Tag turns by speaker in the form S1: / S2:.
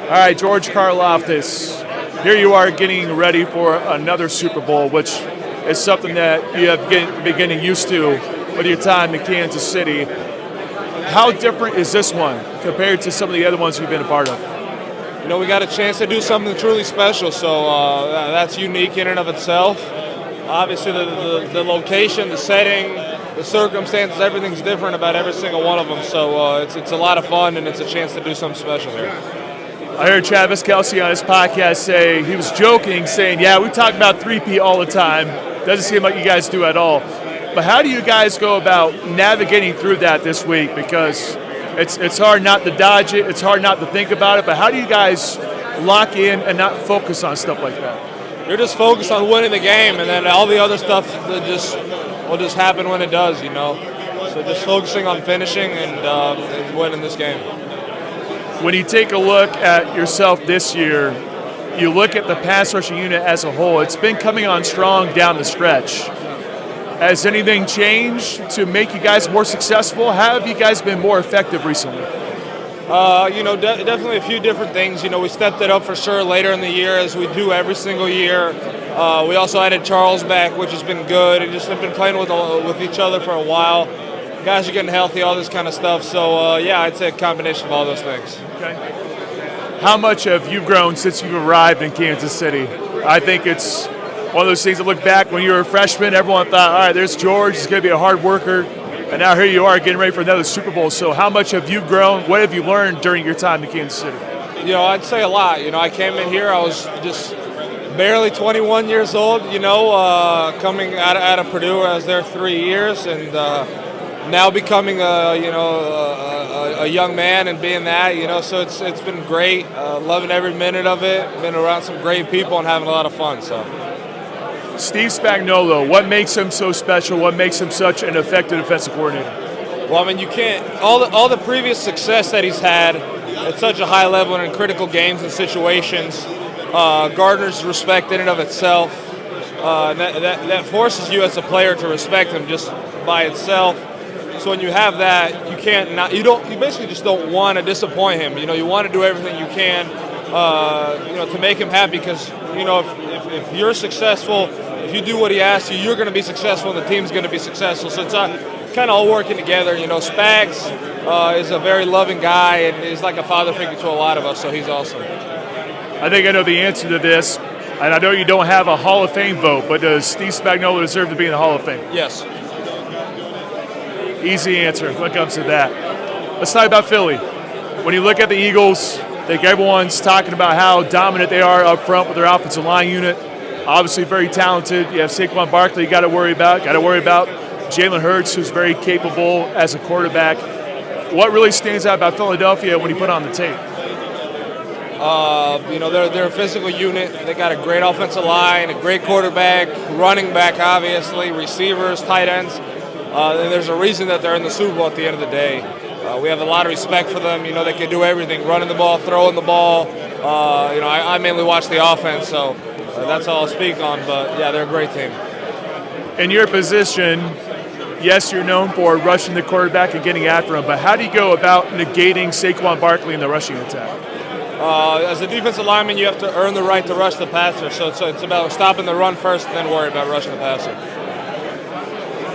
S1: All right, George Karlaftis, here you are getting ready for another Super Bowl, which is something that you have been getting used to with your time in Kansas City. How different is this one compared to some of the other ones you've been a part of?
S2: We got a chance to do something truly special, so that's unique in and of itself. Obviously, the location, the setting, the circumstances, everything's different about every single one of them, so it's a lot of fun, and it's a chance to do something special here.
S1: I heard Travis Kelce on his podcast say, he was joking, saying, yeah, we talk about 3P all the time. Doesn't seem like you guys do at all. But how do you guys go about navigating through that this week? Because it's hard not to dodge it. It's hard not to think about it. But how do you guys lock in and not focus on stuff like that?
S2: You're just focused on winning the game, and then all the other stuff will just happen when it does, So just focusing on finishing and winning this game.
S1: When you take a look at yourself this year, you look at the pass rushing unit as a whole, it's been coming on strong down the stretch. Has anything changed to make you guys more successful? How have you guys been more effective recently?
S2: Definitely a few different things. We stepped it up for sure later in the year, as we do every single year. We also added Charles back, which has been good, and just have been playing with each other for a while. Guys are getting healthy, all this kind of stuff. So, I'd say a combination of all those things.
S1: Okay. How much have you grown since you've arrived in Kansas City? I think it's one of those things that look back when you were a freshman, everyone thought, all right, there's George, he's going to be a hard worker. And now here you are getting ready for another Super Bowl. So how much have you grown? What have you learned during your time in Kansas City?
S2: I'd say a lot. I came in here, I was just barely 21 years old, coming out of Purdue. I was there 3 years, and now becoming a young man and being that, so it's been great. Loving every minute of it. Been around some great people and having a lot of fun. So,
S1: Steve Spagnuolo, what makes him so special? What makes him such an effective defensive coordinator?
S2: Well, you can't all the previous success that he's had at such a high level and in critical games and situations. Gardner's respect in and of itself. That forces you as a player to respect him just by itself. So when you have that, you basically just don't want to disappoint him. You want to do everything you can, to make him happy, because if you're successful, if you do what he asks you, you're going to be successful, and the team's going to be successful. So it's kind of all working together. Spags is a very loving guy, and he's like a father figure to a lot of us. So he's awesome.
S1: I think I know the answer to this, and I know you don't have a Hall of Fame vote, but does Steve Spagnuolo deserve to be in the Hall of Fame?
S2: Yes.
S1: Easy answer when it comes to that. Let's talk about Philly. When you look at the Eagles, I think everyone's talking about how dominant they are up front with their offensive line unit. Obviously very talented. You have Saquon Barkley you got to worry about. Got to worry about Jalen Hurts, who's very capable as a quarterback. What really stands out about Philadelphia when you put on the tape?
S2: They're a physical unit. They got a great offensive line, a great quarterback, running back, obviously, receivers, tight ends. And there's a reason that they're in the Super Bowl at the end of the day. We have a lot of respect for them. They can do everything, running the ball, throwing the ball. I mainly watch the offense, so that's all I'll speak on. But, yeah, they're a great team.
S1: In your position, yes, you're known for rushing the quarterback and getting after him, but how do you go about negating Saquon Barkley in the rushing attack?
S2: As a defensive lineman, you have to earn the right to rush the passer. So it's about stopping the run first and then worry about rushing the passer.